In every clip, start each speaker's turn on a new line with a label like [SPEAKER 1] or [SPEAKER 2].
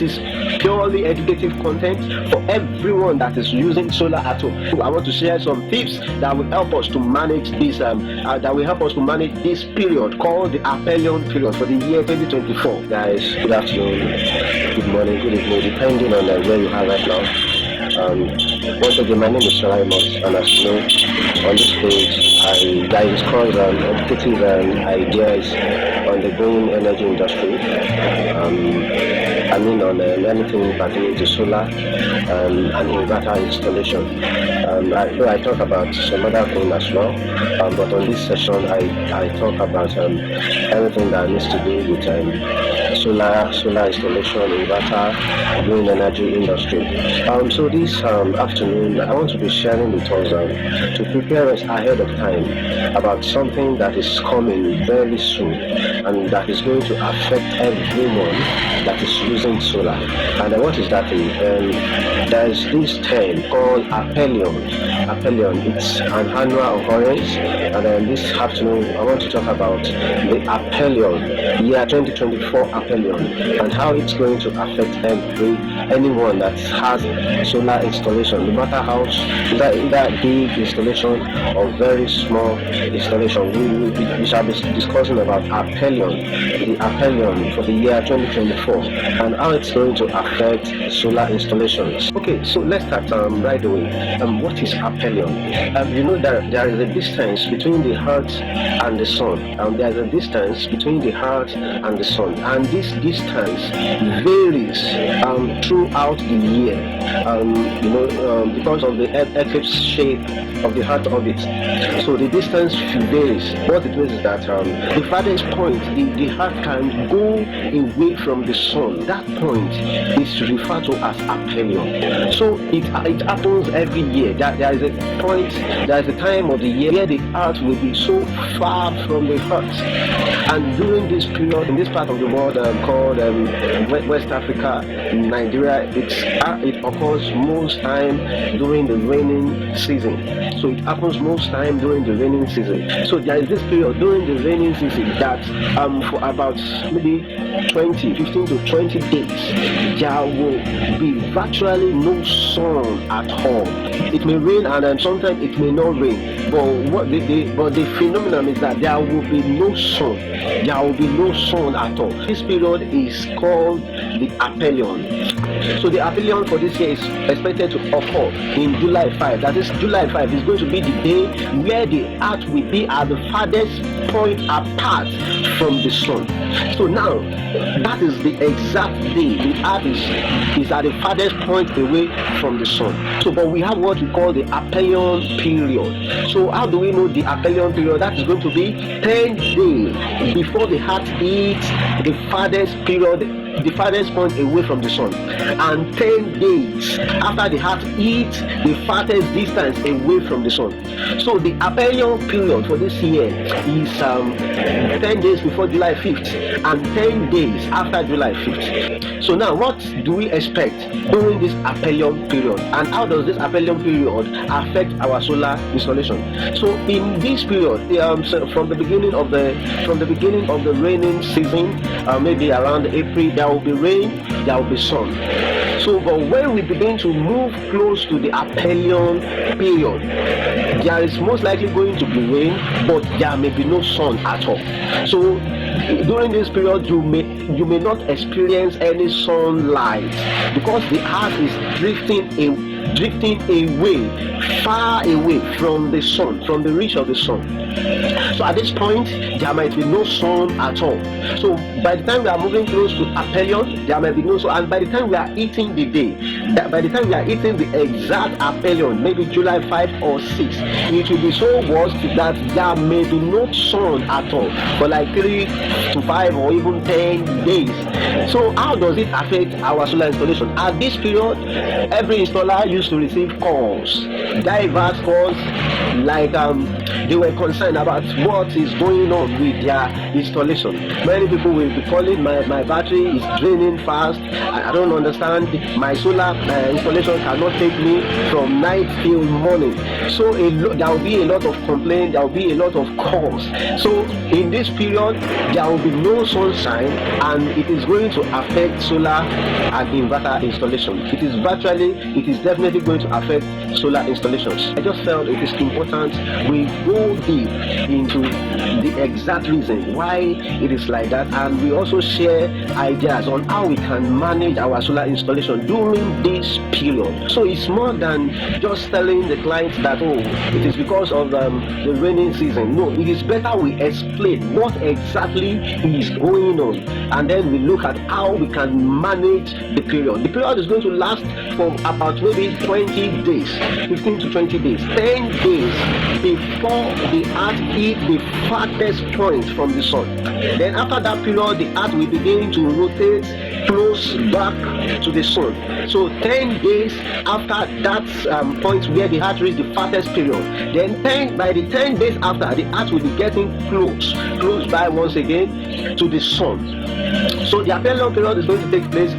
[SPEAKER 1] This is purely educative content for everyone that is using solar at home. I want to share some tips that will help us to manage this this period called the Aphelion period for the year 2024. Guys, good afternoon, good morning, good evening, depending on where you are right now. Once again, my name is Shalaimos, and as you know, on this page, I discuss educative ideas on the green energy industry. On anything pertaining to solar and inverter installation. I talk about some other things as well, but on this session, I talk about everything that needs to do with solar installation, inverter, green energy industry. So this afternoon, I want to be sharing with us to prepare us ahead of time about something that is coming very soon and that is going to affect everyone that is using solar. And what is that thing? There's this term called Aphelion. It's an annual occurrence, and this afternoon I want to talk about the Aphelion, year 2024 Aphelion, and how it's going to affect anyone that has solar installation, no matter how either big installation or very small installation. We shall be discussing about Aphelion, the Aphelion for the year 2024, and how it's going to affect solar installations. Okay, so let's start right away. What is Aphelion? You know that there is a distance between the Earth and the Sun. There is a distance between the Earth and the Sun, and this distance varies throughout the year. Because of the eclipse shape of the Earth orbit. So the distance varies. What it means is that the farthest point the Earth can go away from the Sun, that point is referred to as Aphelion. So it happens every year. That there is a point, there is a time of the year where the Earth will be so far from the Earth. And during this period, in this part of the world called West Africa, Nigeria, it occurs most time during the raining season. So it happens most time during the raining season. So there is this period during the raining season that for about maybe 15 to 20 days, there will be virtually no sun at all. It may rain and sometimes it may not rain. But the phenomenon is that there will be no sun. There will be no sun at all. This period is called the Aphelion. So the Aphelion for this year is expected to occur in July 5. That is, July 5 is going to be the day where the Earth will be at the farthest point apart from the Sun. So now, that is the exact day the Earth is at the farthest point away from the Sun. So, but we have what we call the Aphelion period. So how do we know the Aphelion period? That is going to be 10 days before the Earth hits the farthest point away from the Sun, and 10 days after the Earth hits the farthest distance away from the Sun. So the Aphelion period for this year is 10 days before July 5th and 10 days after July 5th. So now, what do we expect during this Aphelion period, and how does this Aphelion period affect our solar installation? So in this period, from the beginning of the raining season, maybe around April, there will be rain, there will be sun. So, but when we begin to move close to the Aphelion period, there is most likely going to be rain, but there may be no sun at all. So during this period, you may not experience any sunlight because the Earth is drifting away, far away from the Sun, from the reach of the Sun. So at this point, there might be no sun at all. So by the time we are moving close to Aphelion, there might be no sun. And by the time we are hitting the day, by the time we are hitting the exact Aphelion, maybe July 5 or 6, it will be so worse that there may be no sun at all for like 3 to 5 or even 10 days. So how does it affect our solar installation? At this period, every installer used to receive calls, diverse calls, like they were concerned about what is going on with their installation. Many people will be calling, my battery is draining fast, I don't understand, my solar installation cannot take me from night till morning. So there will be a lot of complaints, there will be a lot of calls. So in this period, there will be no sunshine, and it is is going to affect solar and inverter installation. It is definitely going to affect solar installations. I just felt it is important we go deep into the exact reason why it is like that, and we also share ideas on how we can manage our solar installation during this period. So it's more than just telling the clients that, oh, it is because of the rainy season. No, it is better we explain what exactly is going on, and then we look at how we can manage the period. The period is going to last for about maybe 20 days, 15 to 20 days, 10 days before the earth hit the farthest point from the sun. Then after that period, the earth will begin to rotate close back to the sun. So 10 days after that point where the earth reached the farthest period, then by the 10 days after, the earth will be getting close by once again to the sun. So the aphelion period is going to take place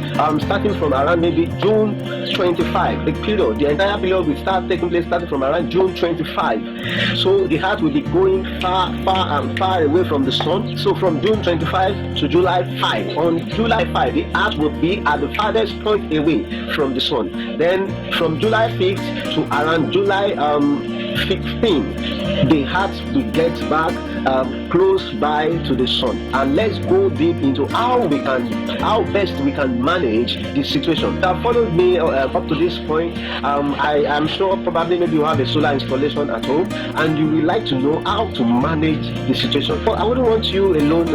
[SPEAKER 1] starting from around maybe June 25. The entire period will start taking place starting from around June 25. So the earth will be going far away from the sun. So from June 25 to July 5. On July 5, the earth will be at the farthest point away from the sun. Then from July 5th to around July 15, the earth will get back close by to the sun. And let's go deep into how best we can manage this situation. Now, followed me up to this point. I am sure probably maybe you have a solar installation at home and you would like to know how to manage the situation. But I wouldn't want you alone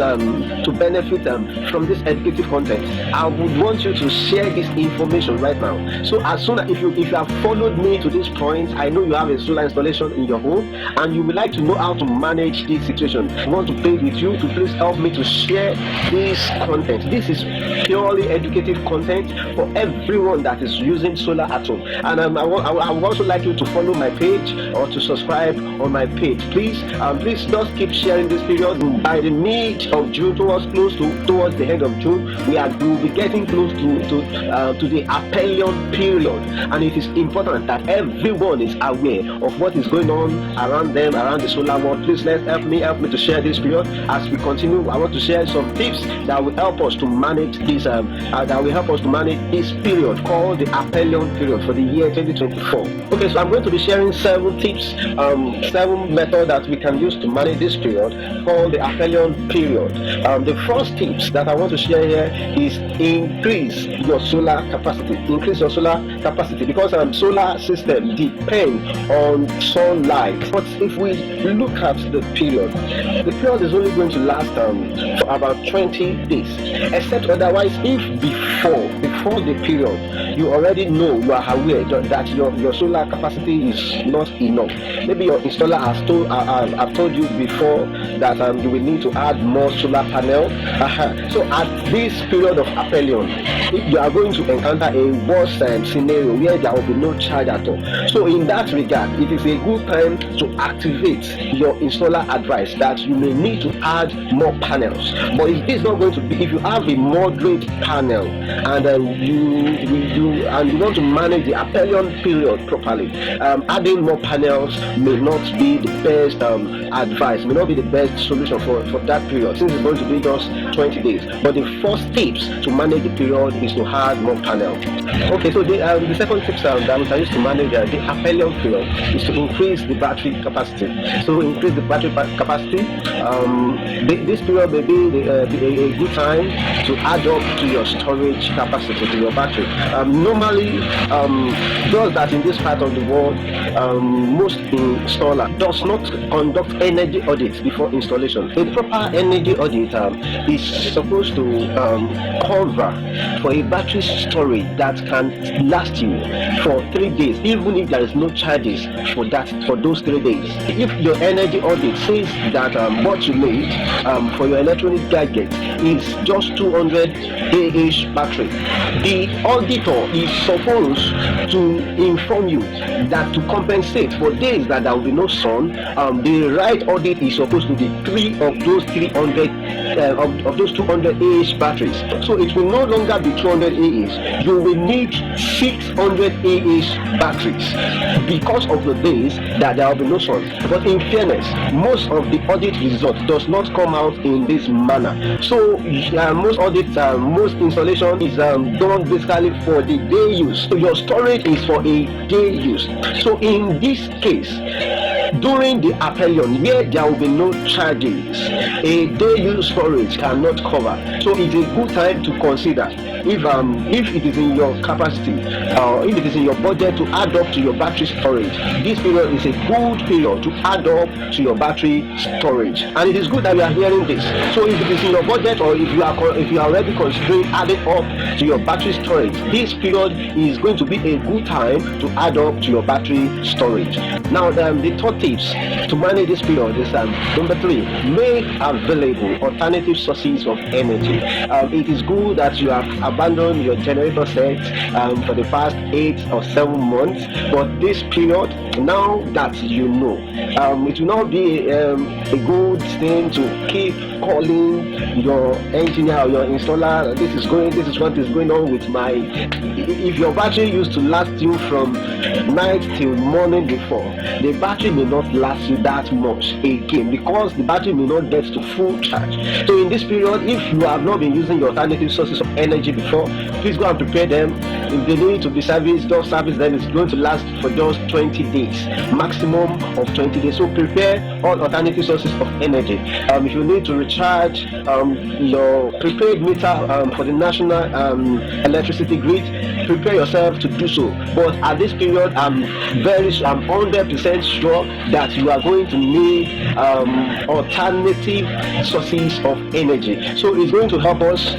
[SPEAKER 1] to benefit from this educative content. I would want you to share this information right now. So as soon as if you have followed me to this point, I know you have a solar installation in your home and you would like to know how to manage this situation. I want to pray with you to please help me to share this content. This is purely educative content for everyone that is using solar at home. And I would also like you to follow my page or to subscribe on my page. Please just keep sharing this period. By the mid of June, towards the end of June, we will be getting close to the aphelion period, and it is important that everyone is aware of what is going on around them, around the solar world. Please help me to share this period. As we continue, I want to share some tips that will help us to manage this period called the aphelion period for the year 2024. Okay, so I'm going to be sharing 7 tips, 7 methods that we can use to manage this period called the aphelion period. The first tips that I want to share here is increase your solar capacity. Increase your solar capacity because solar system depend on sunlight. But if we look at the period is only going to last for about 20 days, except otherwise if before the period you already know, you are aware that your solar capacity is not enough. Maybe your installer has told you before that you will need to add more solar panel. So at this period of aphelion, if you are going to encounter a worse scenario where there will be no charge at all. So in that regard, it is a good time to activate your installer advice that you may need to add more panels. But it is not going to be, if you have a moderate panel and you want to manage the aphelion period properly, adding more panels may not be the best advice, may not be the best solution for that period, since it's going to be just 20 days. But the first tips to manage the period is to add more panels. Okay, so the second tips that we can use to manage the aphelion period is to increase the battery capacity. So increase the battery capacity. This period may be a good time to add up to your storage capacity, to your battery. Normally, those that in this part of the world, most installer does not conduct energy audits before installation. A proper energy audit is supposed to cover for a battery storage that can last you for 3 days, even if there is no charges for those 3 days. If your energy audit says that what you need for your electronic gadget is just 200 AH battery, the auditor is supposed to inform you that to compensate for days that there will be no sun, the right audit is supposed to be 3 of those 300 of those 200 AH batteries. So it will no longer be 200 AH. You will need 600 AH batteries because of the days that there will be no sun. But in fairness, most of the audit result does not come out in this manner. So most audits, most installation is done basically for the day use. So your storage is for a day use. So in this case, during the Aphelion, where there will be no charges, a day use storage cannot cover. So it's a good time to consider if it is in your capacity or if it is in your budget to add up to your battery storage. This period is a good period to add up to your battery storage, and it is good that you are hearing this. So if it is in your budget, or if you are already considering adding up to your battery storage, this period is going to be a good time to add up to your battery storage. Now the third tips to manage this period is number 3, make available alternative sources of energy. It is good that you have abandoned your generator set for the past 8 or 7 months, but this period, now that you know, it will not be a good thing to keep calling your engineer or your installer. This is what is going on with my. If your battery used to last you from night till morning before, the battery may not last you that much again because the battery may not get to full charge. So in this period, if you have not been using your alternative sources of energy before, please go and prepare them. If they need to be serviced, just service them. It's going to last for just 20 days, maximum of 20 days. So prepare all alternative sources of energy. If you need to recharge your prepaid meter for the national electricity grid, prepare yourself to do so. But at this period, I'm 100% sure that you are going to need alternative sources of energy. So it's going to help us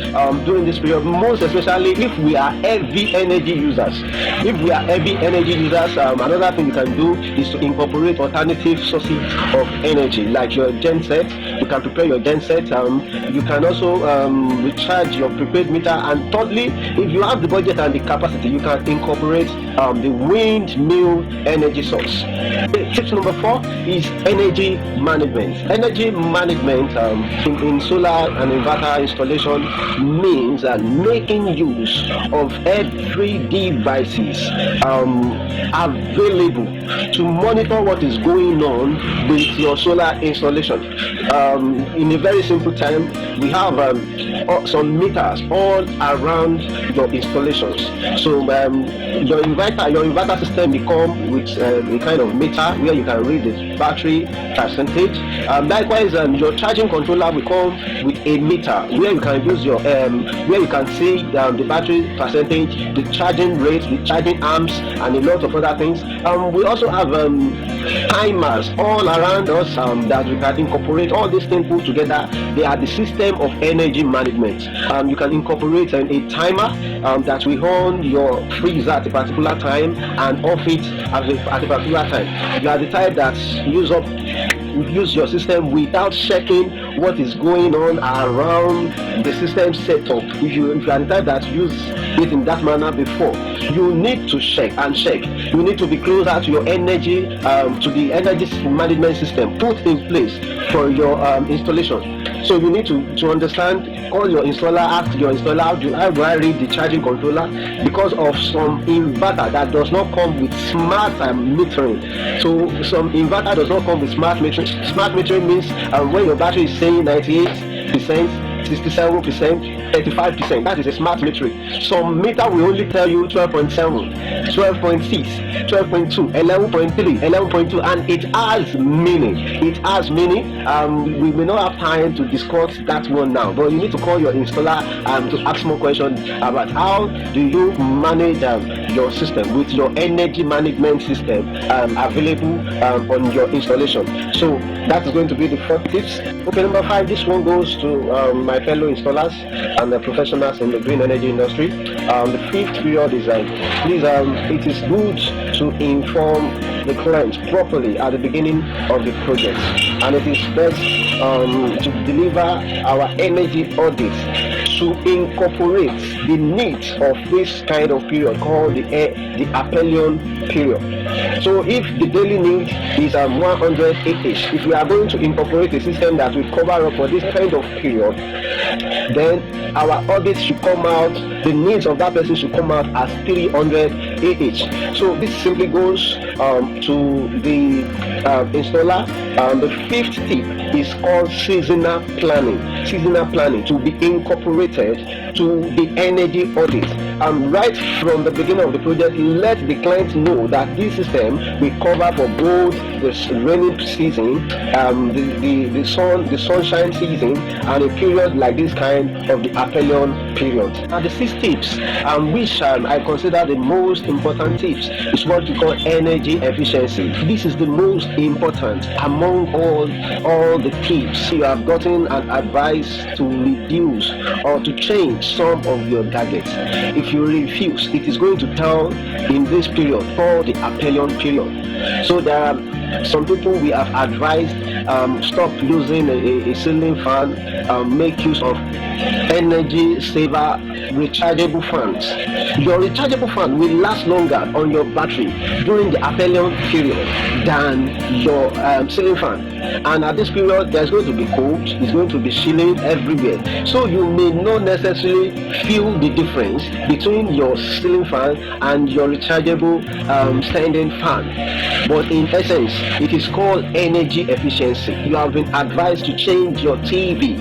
[SPEAKER 1] during this period, most especially if we are heavy energy users. If we are heavy energy users, another thing you can do is to incorporate alternative sources of energy, like your genset. You can prepare your genset. You can also recharge your prepaid meter. And thirdly, if you have the budget and the capacity, you can incorporate the windmill energy source. Tip number 4 is energy management. Energy management in solar and inverter installation means making use of every devices available to monitor what is going on with your solar installation. In a very simple term, we have some meters all around your installations. So your inverter system will come with a kind of meter where you can read the battery percentage. Likewise, your charging controller will come with a meter where you can use your where you can see the battery percentage, the charging rate, the charging amps, and a lot of other things. We also have timers all around us that we can incorporate. All these things put together, they are the system of energy management. You can incorporate a timer that will on your freezer at a particular time and off it at a particular time. You are the type that use your system without checking what is going on around the system setup. If you are the type that use it in that manner before, you need to check. You need to be closer to your energy, to the energy management system put in place for your installation. So you need to understand, call your installer, ask your installer, how do I read the charging controller, because of some inverter that does not come with smart metering. So some inverter does not come with smart metering. Smart metering means when your battery is saying 98%, 67%, 35%, that is a smart metering. Some meter will only tell you 12.7, 12.6, 12.2, 11.3, 11.2, and it has meaning. We may not have time to discuss that one now, but you need to call your installer to ask more questions about how do you manage your system with your energy management system available on your installation. So that is going to be the 4th tips. Okay, number 5, this one goes to my fellow installers and the professionals in the green energy industry. The 5th period is please, it is good to inform the client properly at the beginning of the project, and it is best to deliver our energy audits to incorporate the needs of this kind of period called the aphelion period. So if the daily need is 100 AH, if we are going to incorporate a system that will cover up for this kind of period, then our orbit should come out, the needs of that person should come out as 300 AH. So this simply goes to the installer. The fifth tip is called seasonal planning. Seasonal planning to be incorporated to the energy audit. Right from the beginning of the project, let the client know that this system will cover for both the rainy season, the sunshine season, and a period like this kind of the aphelion period. And the six tips, which I consider the most important tips, is what we call energy efficiency. This is the most important among all the tips. You have gotten an advice to reduce or to change some of your gadgets. If you refuse, it is going to tell in this period called the aphelion period. So there are some people we have advised, stop using a ceiling fan, make use of energy saver rechargeable fans. Your rechargeable fan will last longer on your battery during the aphelion period than your ceiling fan. And at this period, there's going to be cold, it's going to be chilling everywhere. So you may not necessarily feel the difference between your ceiling fan and your rechargeable standing fan. But in essence, it is called energy efficiency. You have been advised to change your TV,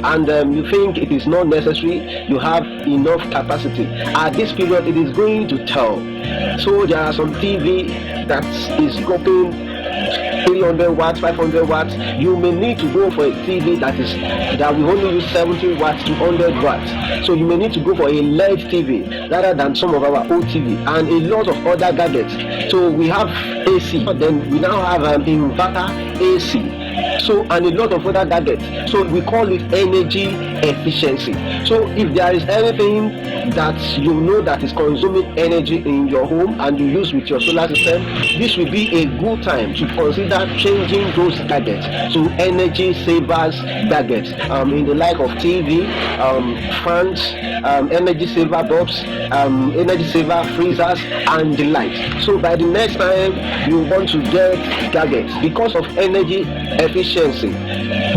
[SPEAKER 1] and you think it is not necessary, you have enough capacity. At this period, it is going to tell. So there are some TV that is dropping 300 watts, 500 watts. You may need to go for a TV that will only use 70 watts to 100 watts. So you may need to go for a LED TV rather than some of our old TV and a lot of other gadgets. So we have AC, then we now have an inverter AC. So and a lot of other gadgets. So we call it energy efficiency. So if there is anything that you know that is consuming energy in your home and you use with your solar system, this will be a good time to consider changing those gadgets to energy savers gadgets, in the like of TV, fans, energy saver bulbs, energy saver freezers, and the like. So by the next time you want to get gadgets because of energy efficiency,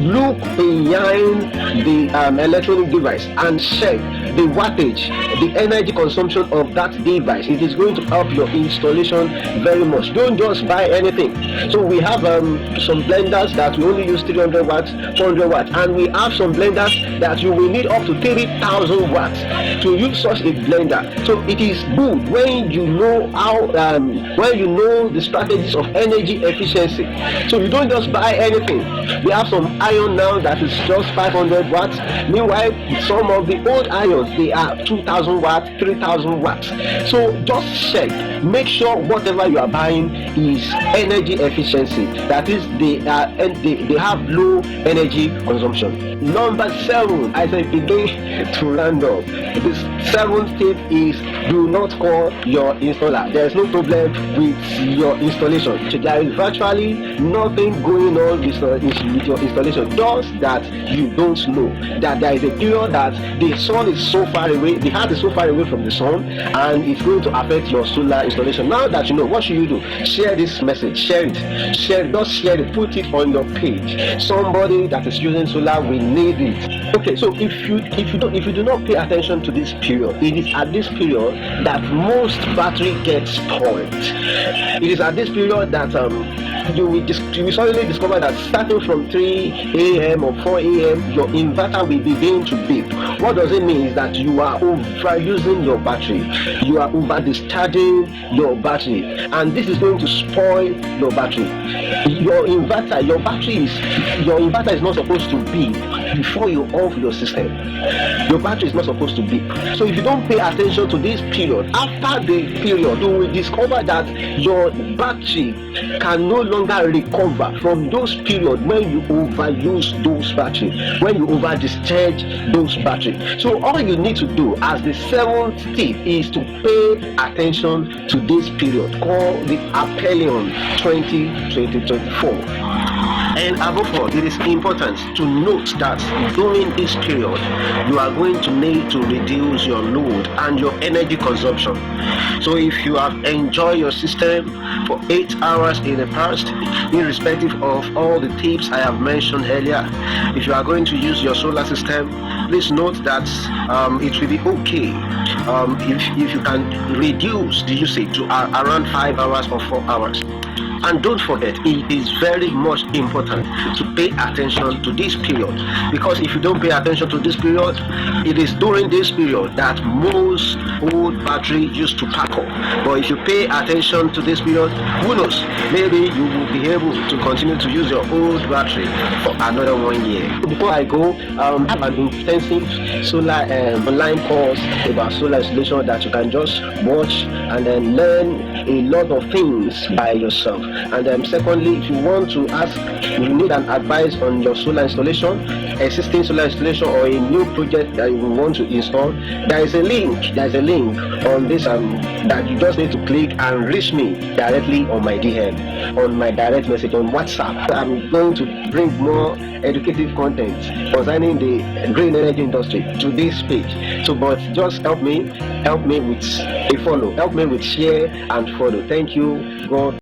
[SPEAKER 1] look behind the electronic device and check the wattage, the energy consumption of that device. It is going to help your installation very much. Don't just buy anything. So we have some blenders that we only use 300 watts, 400 watts, and we have some blenders that you will need up to 3,000 watts to use such a blender. So it is good when you know how, when you know the strategies of energy efficiency. So you don't just buy anything. We have some iron now that is just 500 watts. Meanwhile, some of the old irons, they are 2,000 watts, 3,000 watts. So just check, make sure whatever you are buying is energy efficiency. That is, they have low energy consumption. Number 7, as I begin to round up, the 7th tip is do not call your installer. There is no problem with your installation. So there is virtually nothing going on with your installation. Just that you don't know that there is a period that the sun is so far away, the earth is so far away from the sun, and it's going to affect your solar installation. Now that you know, what should you do? Share this message, share it, just share it, put it on your page. Somebody that is using solar will need it. Okay, so if you do not pay attention to this period, it is at this period that most battery gets spoiled. It is at this period that you will suddenly discover that starting from 3 a.m. or 4 a.m. your inverter will begin to beep. What does it mean? Is that you are overusing your battery, you are over discharging your battery, and this is going to spoil your battery. Your inverter is not supposed to beep before you off your system. Your battery is not supposed to beep. So if you don't pay attention to this period, after the period you will discover that your battery can no longer recover from those periods when you overuse those batteries, when you over discharge those batteries. So all you need to do as the 7th tip is to pay attention to this period called the aphelion 2024. And above all, it is important to note that during this period, you are going to need to reduce your load and your energy consumption. So if you have enjoyed your system for 8 hours in the past, irrespective of all the tips I have mentioned earlier, if you are going to use your solar system, please note that it will be okay if you can reduce the usage to around 5 hours or 4 hours. And don't forget, it is very much important to pay attention to this period, because if you don't pay attention to this period, it is during this period that most old battery used to pack up. But if you pay attention to this period, who knows, maybe you will be able to continue to use your old battery for another 1 year. Before I go, I have an intensive solar online course about solar installation that you can just watch and then learn a lot of things by yourself. And secondly, if you want to ask, you need an advice on your solar installation, existing solar installation, or a new project that you want to install, there is a link on this that you just need to click and reach me directly on my DM, on my direct message on WhatsApp. I'm going to bring more educative content concerning the green energy industry to this page. So but just help me with a follow, help me with share and follow. Thank you. God